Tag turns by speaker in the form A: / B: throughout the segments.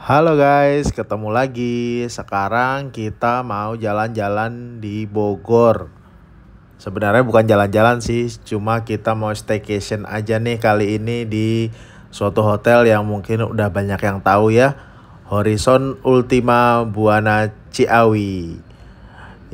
A: Halo guys, ketemu lagi. Sekarang kita mau jalan-jalan di Bogor. Sebenarnya bukan jalan-jalan sih, cuma kita mau staycation aja nih kali ini di suatu hotel yang mungkin udah banyak yang tahu ya. Horizon Ultima Buana Ciawi.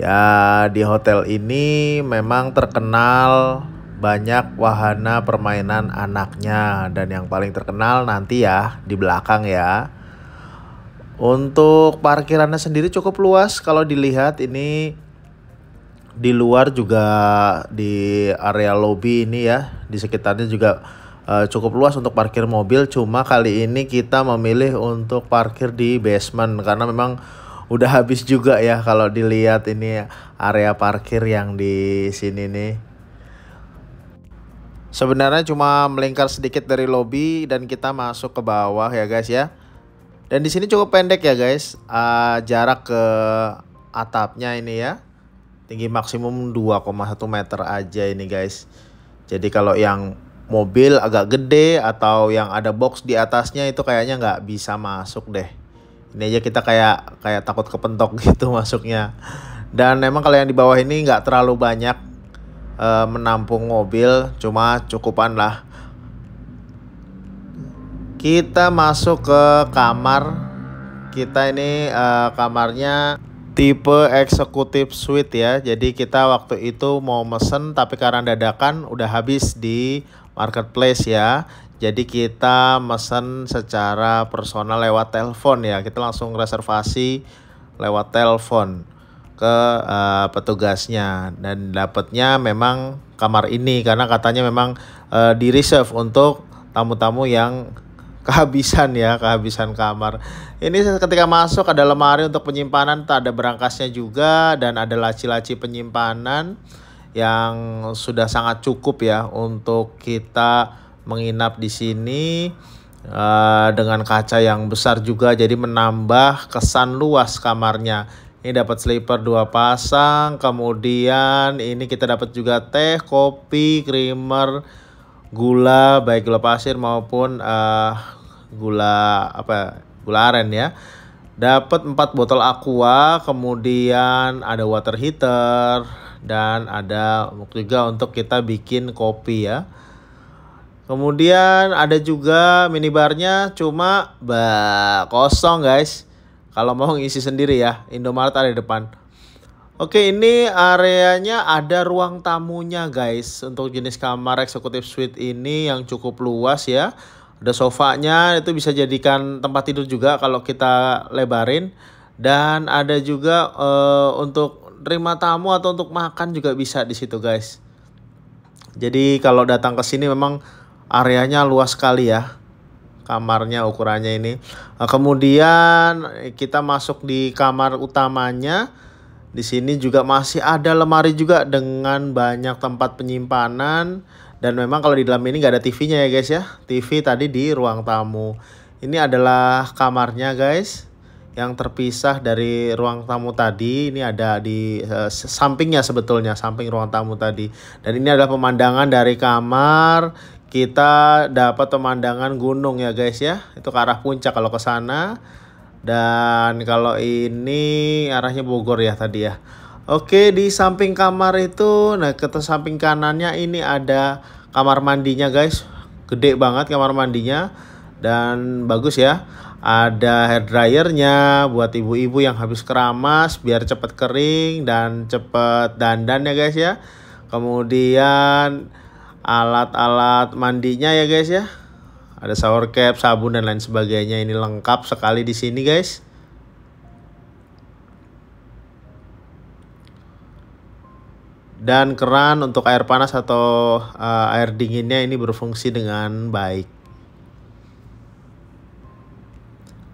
A: Ya, di hotel ini memang terkenal banyak wahana permainan anaknya dan yang paling terkenal nanti ya di belakang ya. Untuk parkirannya sendiri cukup luas kalau dilihat ini di luar juga di area lobby ini ya, di sekitarnya juga cukup luas untuk parkir mobil. Cuma kali ini kita memilih untuk parkir di basement karena memang udah habis juga ya kalau dilihat ini area parkir yang di sini nih. Sebenarnya cuma melingkar sedikit dari lobby dan kita masuk ke bawah ya guys ya. Dan di sini cukup pendek ya guys. Jarak ke atapnya ini ya. Tinggi maksimum 2,1 meter aja ini guys. Jadi kalau yang mobil agak gede atau yang ada box di atasnya itu kayaknya nggak bisa masuk deh. Ini aja kita kayak takut kepentok gitu masuknya. Dan memang kalau yang di bawah ini nggak terlalu banyak menampung mobil, cuma cukupan lah. Kita masuk ke kamar. Kita ini kamarnya tipe eksekutif suite ya. Jadi kita waktu itu mau mesen tapi karena dadakan udah habis di marketplace ya. Jadi kita mesen secara personal lewat telepon ya. Kita langsung reservasi lewat telepon ke petugasnya dan dapatnya memang kamar ini karena katanya memang di reserve untuk tamu-tamu yang kehabisan kamar. Ini ketika masuk ada lemari untuk penyimpanan, tak ada berangkasnya juga dan ada laci-laci penyimpanan yang sudah sangat cukup ya untuk kita menginap di sini dengan kaca yang besar juga jadi menambah kesan luas kamarnya. Ini dapat sleeper 2 pasang, kemudian ini kita dapat juga teh, kopi, creamer, gula baik gula pasir maupun gula aren ya. Dapat 4 botol aqua, kemudian ada water heater dan ada juga untuk kita bikin kopi ya. Kemudian ada juga minibarnya cuma kosong guys. Kalau mau ngisi sendiri ya, Indomaret ada di depan. Oke, ini areanya ada ruang tamunya guys. Untuk jenis kamar eksekutif suite ini yang cukup luas ya. Ada sofanya, itu bisa jadikan tempat tidur juga kalau kita lebarin. Dan ada juga untuk terima tamu atau untuk makan juga bisa di situ guys. Jadi kalau datang ke sini memang areanya luas sekali ya. Kamarnya ukurannya ini. Kemudian kita masuk di kamar utamanya. Di sini juga masih ada lemari juga dengan banyak tempat penyimpanan. Dan memang kalau di dalam ini nggak ada TV-nya ya guys ya. TV tadi di ruang tamu. Ini adalah kamarnya guys. Yang terpisah dari ruang tamu tadi. Ini ada di sampingnya sebetulnya. Samping ruang tamu tadi. Dan ini adalah pemandangan dari kamar. Kita dapat pemandangan gunung ya guys ya. Itu ke arah puncak kalau ke sana. Dan kalau ini arahnya Bogor ya tadi ya. Oke, di samping kamar itu, nah ke samping kanannya ini ada kamar mandinya guys. Gede banget kamar mandinya dan bagus ya. Ada hair dryernya buat ibu-ibu yang habis keramas biar cepet kering dan cepet dandan ya guys ya. Kemudian alat-alat mandinya ya guys ya. Ada shower cap, sabun dan lain sebagainya. Ini lengkap sekali di sini guys. Dan keran untuk air panas atau air dinginnya ini berfungsi dengan baik.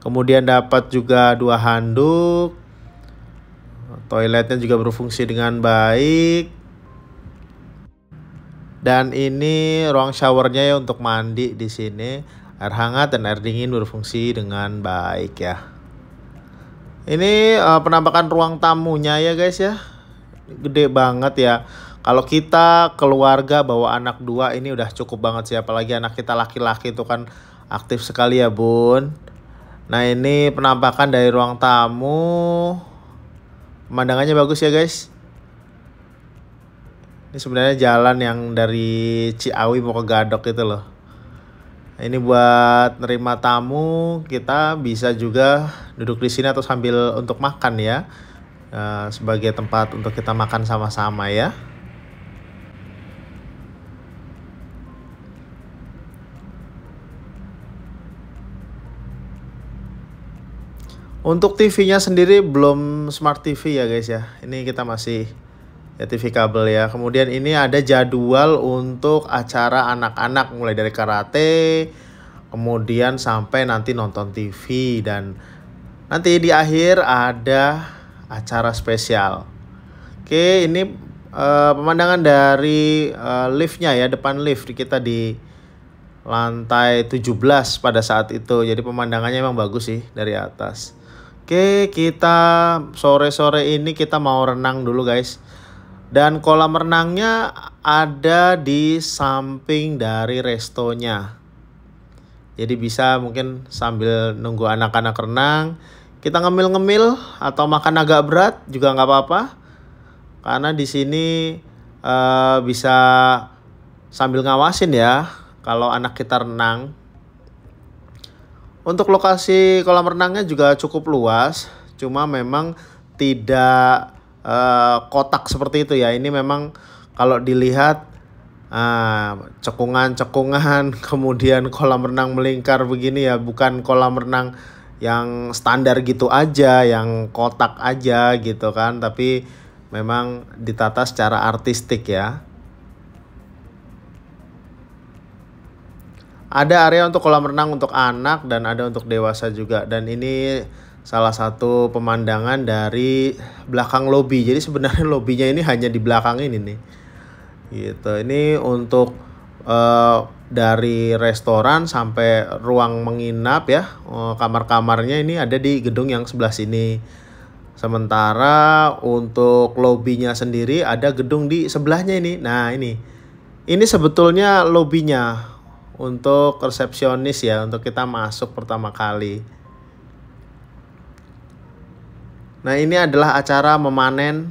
A: Kemudian dapat juga 2 handuk. Toiletnya juga berfungsi dengan baik. Dan ini ruang showernya ya untuk mandi di sini. Air hangat dan air dingin berfungsi dengan baik ya. Ini penampakan ruang tamunya ya guys ya. Gede banget ya. Kalau kita keluarga bawa anak 2 ini udah cukup banget sih. Apalagi anak kita laki-laki itu kan aktif sekali ya bun. Nah, ini penampakan dari ruang tamu. Pemandangannya bagus ya guys. Ini sebenarnya jalan yang dari Ciawi mau ke Gadok itu loh. Nah, ini buat nerima tamu, kita bisa juga duduk di sini atau sambil untuk makan ya. Sebagai tempat untuk kita makan sama-sama ya. Untuk TV-nya sendiri belum smart TV ya guys ya. Ini kita masih ya TV kabel ya. Kemudian ini ada jadwal untuk acara anak-anak mulai dari karate, kemudian sampai nanti nonton TV, dan nanti di akhir ada acara spesial. Oke, ini pemandangan dari liftnya ya, depan lift kita di lantai 17 pada saat itu. Jadi pemandangannya emang bagus sih dari atas. Oke, kita sore-sore ini kita mau renang dulu guys. Dan kolam renangnya ada di samping dari restonya. Jadi bisa mungkin sambil nunggu anak-anak renang, kita ngemil-ngemil atau makan agak berat juga nggak apa-apa. Karena di sini bisa sambil ngawasin ya kalau anak kita renang. Untuk lokasi kolam renangnya juga cukup luas, cuma memang tidak kotak seperti itu ya. Ini memang kalau dilihat cekungan-cekungan, kemudian kolam renang melingkar begini ya, bukan kolam renang yang standar gitu aja, yang kotak aja gitu kan, tapi memang ditata secara artistik ya. Ada area untuk kolam renang untuk anak dan ada untuk dewasa juga. Dan ini salah satu pemandangan dari belakang lobi. Jadi sebenarnya lobinya ini hanya di belakang ini nih. Gitu. Ini untuk dari restoran sampai ruang menginap ya. Kamar-kamarnya ini ada di gedung yang sebelah sini. Sementara untuk lobinya sendiri ada gedung di sebelahnya ini. Nah, ini. Ini sebetulnya lobinya untuk resepsionis ya, untuk kita masuk pertama kali. Nah, ini adalah acara memanen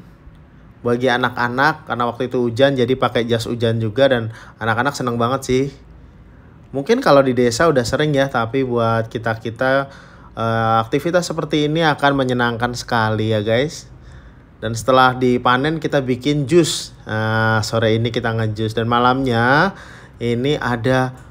A: bagi anak-anak karena waktu itu hujan jadi pakai jas hujan juga, dan anak-anak seneng banget sih. Mungkin kalau di desa udah sering ya, tapi buat kita-kita aktivitas seperti ini akan menyenangkan sekali ya guys. Dan setelah dipanen kita bikin jus. Sore ini kita ngejus, dan malamnya ini ada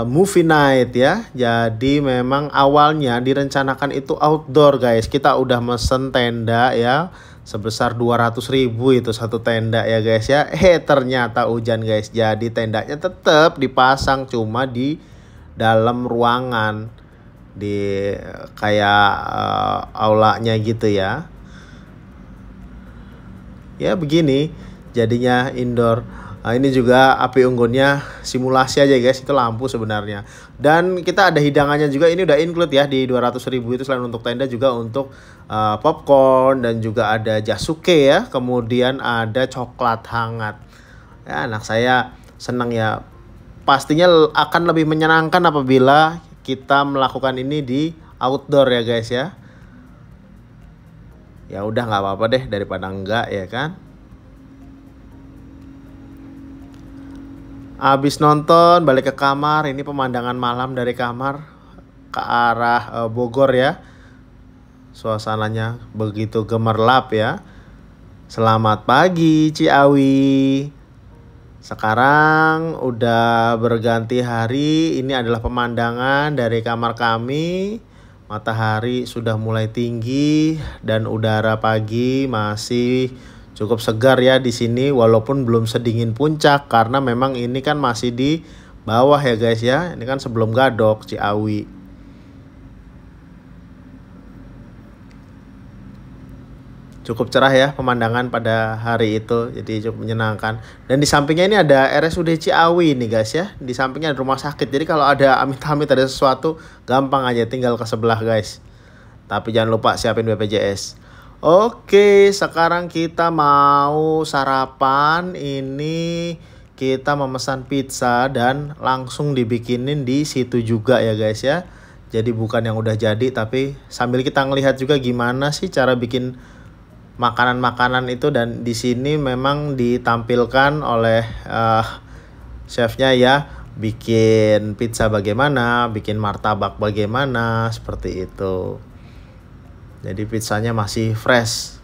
A: movie night ya. Jadi memang awalnya direncanakan itu outdoor guys. Kita udah mesen tenda ya, sebesar 200.000 itu satu tenda ya guys ya. Ternyata hujan guys. Jadi tendanya tetap dipasang cuma di dalam ruangan, di kayak aulanya gitu ya. Ya begini jadinya indoor. Nah, ini juga api unggunnya simulasi aja guys, itu lampu sebenarnya. Dan kita ada hidangannya juga, ini udah include ya di 200.000 itu. Selain untuk tenda juga untuk popcorn, dan juga ada jasuke ya. Kemudian ada coklat hangat. Ya, anak saya senang ya. Pastinya akan lebih menyenangkan apabila kita melakukan ini di outdoor ya guys ya. Ya udah nggak apa-apa deh daripada enggak ya kan. Abis nonton balik ke kamar. Ini pemandangan malam dari kamar ke arah Bogor ya. Suasananya begitu gemerlap ya. Selamat pagi Ciawi. Sekarang udah berganti hari. Ini adalah pemandangan dari kamar kami. Matahari sudah mulai tinggi dan udara pagi masih cukup segar ya di sini, walaupun belum sedingin puncak karena memang ini kan masih di bawah ya guys ya. Ini kan sebelum Gadok, Ciawi. Cukup cerah ya pemandangan pada hari itu, jadi cukup menyenangkan. Dan di sampingnya ini ada RSUD Ciawi nih guys ya. Di sampingnya ada rumah sakit. Jadi kalau ada amit-amit ada sesuatu, gampang aja tinggal ke sebelah guys. Tapi jangan lupa siapin BPJS. Oke, sekarang kita mau sarapan. Ini kita memesan pizza dan langsung dibikinin di situ juga ya guys ya. Jadi bukan yang udah jadi, tapi sambil kita ngelihat juga gimana sih cara bikin makanan-makanan itu. Dan di sini memang ditampilkan oleh chefnya ya, bikin pizza bagaimana, bikin martabak bagaimana, seperti itu. Jadi pizzanya masih fresh.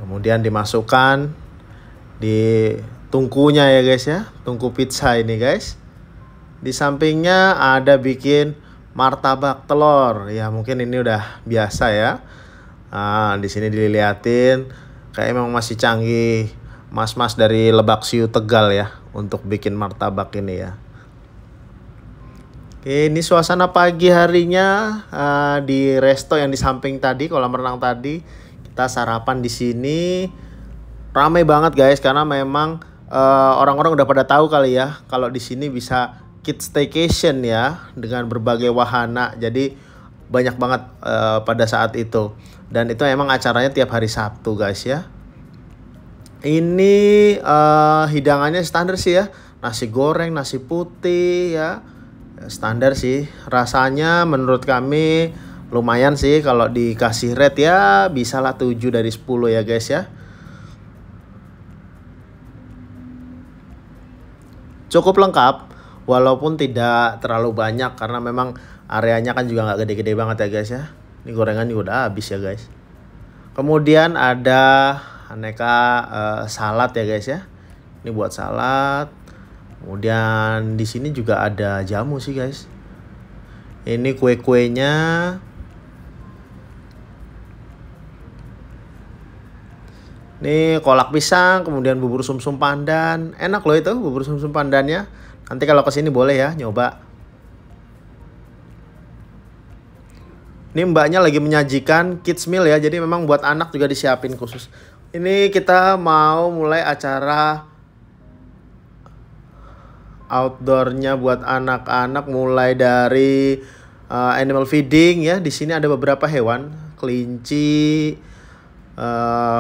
A: Kemudian dimasukkan di tungkunya ya guys ya, tungku pizza ini guys. Di sampingnya ada bikin martabak telur. Ya mungkin ini udah biasa ya. Nah, di sini dilihatin kayak emang masih canggih mas-mas dari Lebak Siu Tegal ya untuk bikin martabak ini ya. Oke, ini suasana pagi harinya di resto yang di samping tadi, kolam renang tadi. Kita sarapan di sini. Ramai banget guys karena memang orang-orang udah pada tahu kali ya kalau di sini bisa kids staycation ya dengan berbagai wahana. Jadi banyak banget pada saat itu. Dan itu emang acaranya tiap hari Sabtu guys ya. Ini hidangannya standar sih ya. Nasi goreng, nasi putih ya. Standar sih. Rasanya menurut kami lumayan sih. Kalau dikasih rate ya bisalah 7 dari 10 ya guys ya. Cukup lengkap. Walaupun tidak terlalu banyak karena memang areanya kan juga nggak gede-gede banget ya guys ya. Ini gorengan juga udah habis ya guys. Kemudian ada aneka salad ya guys ya. Ini buat salad. Kemudian di sini juga ada jamu sih guys. Ini kue-kuenya. Ini kolak pisang, kemudian bubur sumsum pandan. Enak loh itu bubur sumsum pandannya. Nanti kalau kesini boleh ya nyoba. Ini mbaknya lagi menyajikan kids meal ya. Jadi memang buat anak juga disiapin khusus. Ini kita mau mulai acara outdoornya buat anak-anak, mulai dari animal feeding ya. Di sini ada beberapa hewan, kelinci,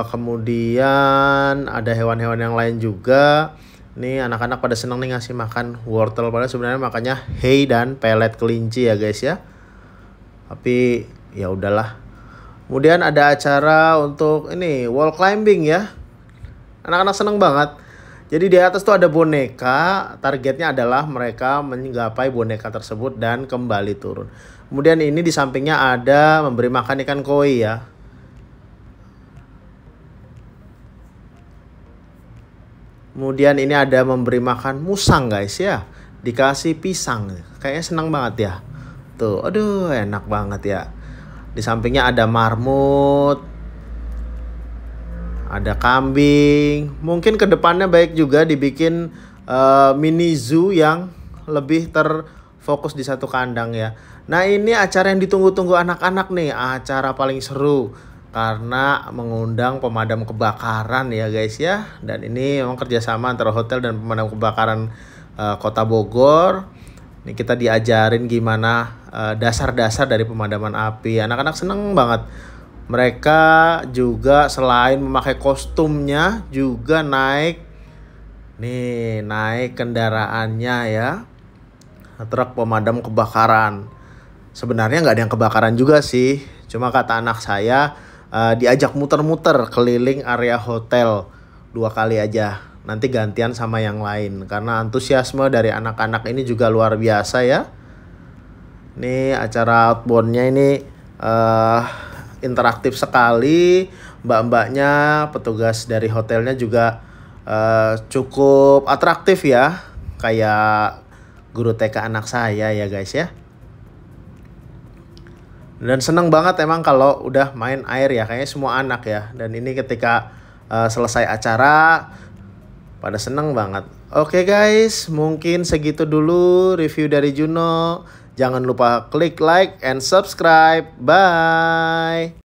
A: kemudian ada hewan-hewan yang lain juga. Nih anak-anak pada seneng nih ngasih makan wortel, padahal sebenarnya makannya hay dan pelet kelinci ya guys ya. Tapi ya udahlah. Kemudian ada acara untuk ini wall climbing ya. Anak-anak seneng banget. Jadi di atas tuh ada boneka. Targetnya adalah mereka menggapai boneka tersebut dan kembali turun. Kemudian ini di sampingnya ada memberi makan ikan koi ya. Kemudian ini ada memberi makan musang guys ya. Dikasih pisang. Kayaknya senang banget ya. Tuh, aduh enak banget ya. Di sampingnya ada marmut. Ada kambing. Mungkin kedepannya baik juga dibikin mini zoo yang lebih terfokus di satu kandang ya. Nah ini acara yang ditunggu-tunggu anak-anak nih. Acara paling seru. Karena mengundang pemadam kebakaran ya guys ya. Dan ini memang kerjasama antara hotel dan pemadam kebakaran Kota Bogor. Ini kita diajarin gimana dasar-dasar dari pemadaman api. Anak-anak seneng banget. Mereka juga selain memakai kostumnya juga naik kendaraannya ya. Truk pemadam kebakaran. Sebenarnya nggak ada yang kebakaran juga sih. Cuma kata anak saya diajak muter-muter keliling area hotel 2 kali aja. Nanti gantian sama yang lain. Karena antusiasme dari anak-anak ini juga luar biasa ya. Ini acara outbound-nya ini interaktif sekali. Mbak-mbaknya, petugas dari hotelnya juga cukup atraktif ya. Kayak guru TK anak saya ya guys ya. Dan seneng banget emang kalau udah main air ya. Kayaknya semua anak ya. Dan ini ketika selesai acara pada seneng banget. Oke guys, mungkin segitu dulu review dari Juno. Jangan lupa klik like and subscribe. Bye.